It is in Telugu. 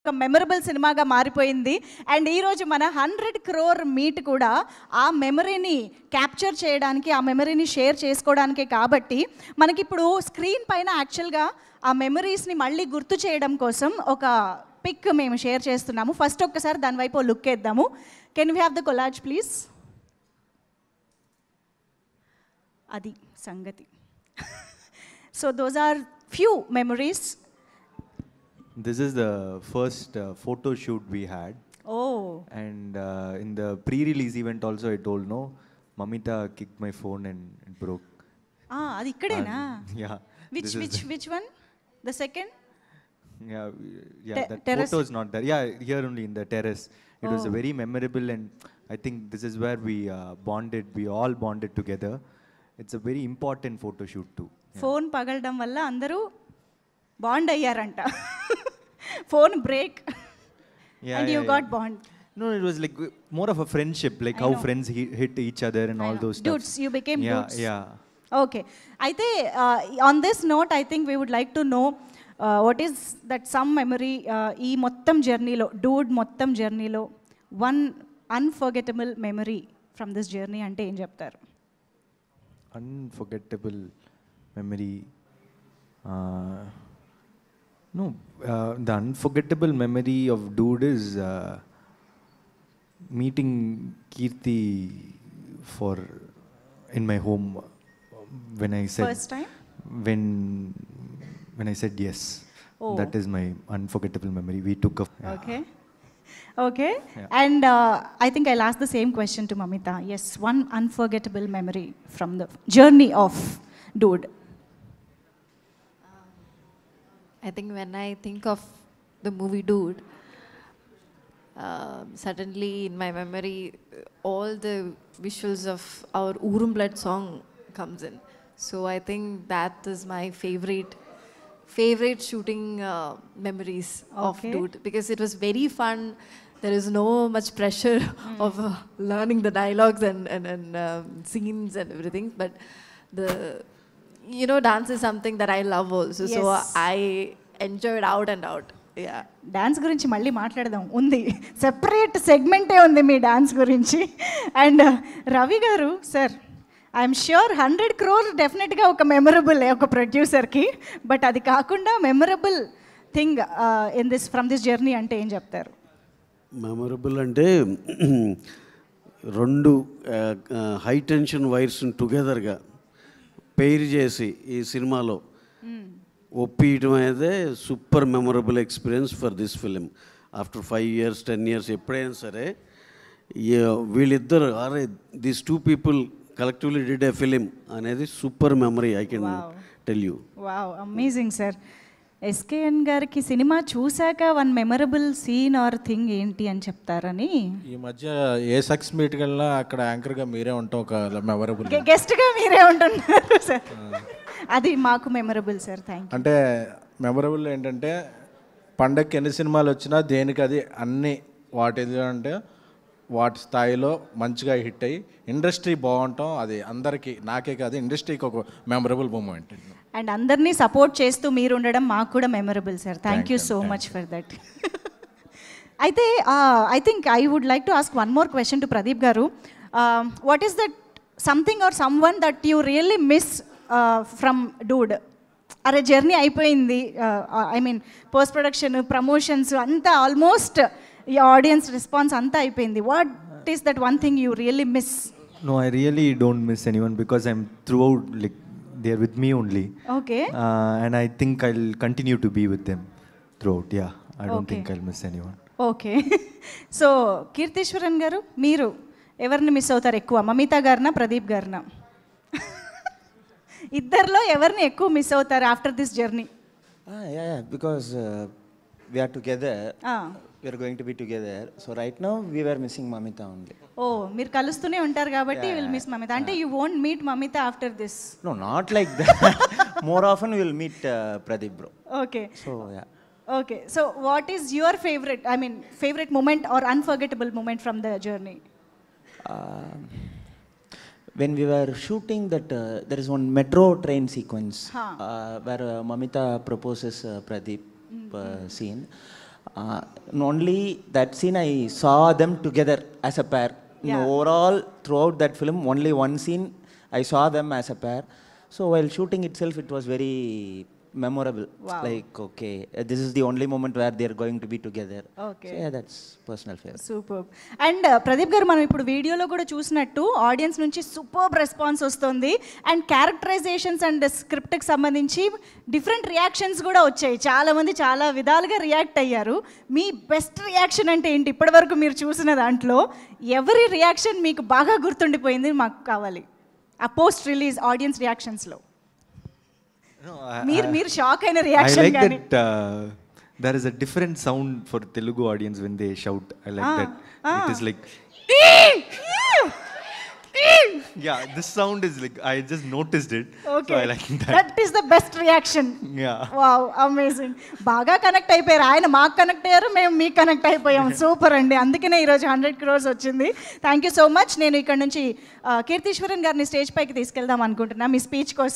ఒక మెమరబుల్ సినిమాగా మారిపోయింది. అండ్ ఈరోజు మన 100 crore మీట్ కూడా ఆ మెమరీని క్యాప్చర్ చేయడానికి, ఆ మెమరీని షేర్ చేసుకోవడానికే. కాబట్టి మనకిప్పుడు స్క్రీన్ పైన యాక్చువల్గా ఆ మెమరీస్ని మళ్ళీ గుర్తు చేయడం కోసం ఒక పిక్ మేము షేర్ చేస్తున్నాము. ఫస్ట్ ఒక్కసారి దాని వైపు లుక్ వేద్దాము. Can we have the collage please? అది సంగతి. So those are few memories. This is the first photo shoot we had. Oh. And in the pre-release event also I told, no, Mamita kicked my phone and it broke. Adi ikkadena? Yeah. Which one? The second? Yeah, that terrace? photo is not there. Yeah, here only in the terrace. It was a very memorable, and I think this is where we bonded. We all bonded together. It's a very important photo shoot too. Phone పగలడం వల్ల అందరూ బాండ్ అయ్యారంట. Phone break and you got bond. No, it was like more of a friendship, like how friends hit each other and all those stuff. Dudes, you became dudes. Yeah. Okay. అయితే on this note, I think we would like to know what is that some memory ఈ మొత్తం జర్నీలో, డూడ్ మొత్తం జర్నీలో one unforgettable memory from this journey అంటే ఏం చెప్తారు? Unforgettable memory. The unforgettable memory of Dude is meeting Kirti in my home when I said first time. When I said yes. Oh. That is my unforgettable memory. We took a Okay. Yeah. And I think I'll ask the same question to Mamita. Yes, one unforgettable memory from the journey of Dude. I think when I think of the movie Dude, suddenly in my memory all the visuals of our Urum Blood song comes in. So I think that is my favorite shooting memories of Dude, because it was very fun. There is no much pressure of learning the dialogues and scenes and everything, but dance is something that I love also. Yes. So I enjoyed out and out. Yeah. Dance గురించి మళ్ళీ మాట్లాడదాం, ఉంది సెపరేట్ సెగ్మెంటే ఉంది మీ డాన్స్ గురించి. అండ్ రవి గారు సార్, ఐఎమ్ ష్యూర్ 100 crore డెఫినెట్గా ఒక మెమరబుల్ ఒక ప్రొడ్యూసర్కి, బట్ అది కాకుండా memorable thing from this journey అంటే ఏం చెప్తారు? మెమరబుల్ అంటే రెండు హై టెన్షన్ వైర్స్ని టుగెదర్గా పెయిర్ చేసి ఈ సినిమాలో ఒప్పియటం అనేది super memorable experience for this film. After 5 years 10 years ఎప్పుడైనా సరే వీళ్ళిద్దరు these 2 people collectively did a film అనేది super memory. I can tell you. Wow, amazing sir. SKN గారికి సినిమా చూశాక one memorable scene or thing ఏంటి అని చెప్తారని. ఈ మధ్య ఏ సక్సెస్ మీట్కి వెళ్ళినా అక్కడ యాంకర్గా మీరే ఉంటాం, ఒక మెమరబుల్ గెస్ట్గా మీరే ఉంటున్నారు సార్. అది మాకు మెమరబుల్ సార్. Thank you. అంటే మెమరబుల్ ఏంటంటే పండగకి ఎన్ని సినిమాలు వచ్చినా దేనికి అది అన్ని వాటి అంటే వాటి స్థాయిలో మంచిగా హిట్ అయ్యి ఇండస్ట్రీ బాగుంటాం, అది అందరికీ, నాకే కాదు ఇండస్ట్రీకి ఒక మెమరబుల్ మూమెంట్. అండ్ అందరినీ సపోర్ట్ చేస్తూ మీరు ఉండడం మాకు కూడా memorable sir. Thank you so much for that. అయితే I think I would like to ask one more question to Pradeep garu. What is that something or someone that you really miss from dude? అరే జర్నీ అయిపోయింది, I mean post production, promotions అంతా ఆల్మోస్ట్ ఈ ఆడియన్స్ రెస్పాన్స్ అంతా అయిపోయింది. What is that one thing you really miss? No, I really don't miss anyone because I'm throughout, like, they're with me only. Okay. And I think I'll continue to be with them throughout. Yeah, I don't think I'll miss anyone. Okay. So Keerthiswaran garu, మీరు ఎవరిని మిస్ అవుతారు ఎక్కువ? మమితా గారినా, ప్రదీప్ గారినా? ఇద్దరిలో ఎవరిని ఎక్కువ మిస్ అవుతారు after this journey? Because we are together. We are going to be together. So right now we were missing Mamita only. Oh, మీరు కలుస్తూనే ఉంటారు కాబట్టి విల్ మిస్ మమిత. అంటే you won't meet Mamitha after this? No, not like that. More often we will meet Pradeep bro. Okay. So yeah. Okay. So what is your favorite, I mean favorite moment or unforgettable moment from the journey? When we were shooting that, there is one metro train sequence where Mamita proposes Pradeep scene. Only that scene I saw them together as a pair. Yeah. Overall, throughout that film, only one scene I saw them as a pair. So while shooting itself, it was very memorable. Wow. Like, okay, this is the only moment where they are going to be together. Okay. So yeah, that's personal favorite. Super. And Pradeep గారు, మనం ఇప్పుడు వీడియోలో కూడా చూసినట్టు ఆడియన్స్ నుంచి సూపర్ రెస్పాన్స్ వస్తుంది. అండ్ క్యారెక్టరైజేషన్స్ అండ్ స్క్రిప్ట్కి సంబంధించి డిఫరెంట్ రియాక్షన్స్ కూడా వచ్చాయి. చాలామంది చాలా విధాలుగా రియాక్ట్ అయ్యారు. మీ బెస్ట్ రియాక్షన్ అంటే ఏంటి ఇప్పటివరకు మీరు చూసిన దాంట్లో? ఎవరి రియాక్షన్ మీకు బాగా గుర్తుండిపోయింది మాకు కావాలి, ఆ పోస్ట్ రిలీజ్ ఆడియన్స్ రియాక్షన్స్లో? మీరు షాక్ అయిన I రియాక్షన్ like కానీ? that there is a different sound for Telugu audience when they shout. I like that. It is like, yeah, this sound is like, I just noticed it. Okay. So I like that. That is the best reaction. Yeah. Wow, amazing. బాగా కనెక్ట్ అయిపోయారు. ఆయన మాకు కనెక్ట్ అయ్యారు, మేము మీకు కనెక్ట్ అయిపోయాం. సూపర్ అండి. అందుకనే ఈరోజు 100 crores వచ్చింది. Thank you so much. నేను ఇక్కడ నుంచి కీర్తీశ్వరన్ గారిని స్టేజ్ పైకి తీసుకెళ్దాం అనుకుంటున్నా మీ స్పీచ్ కోసం.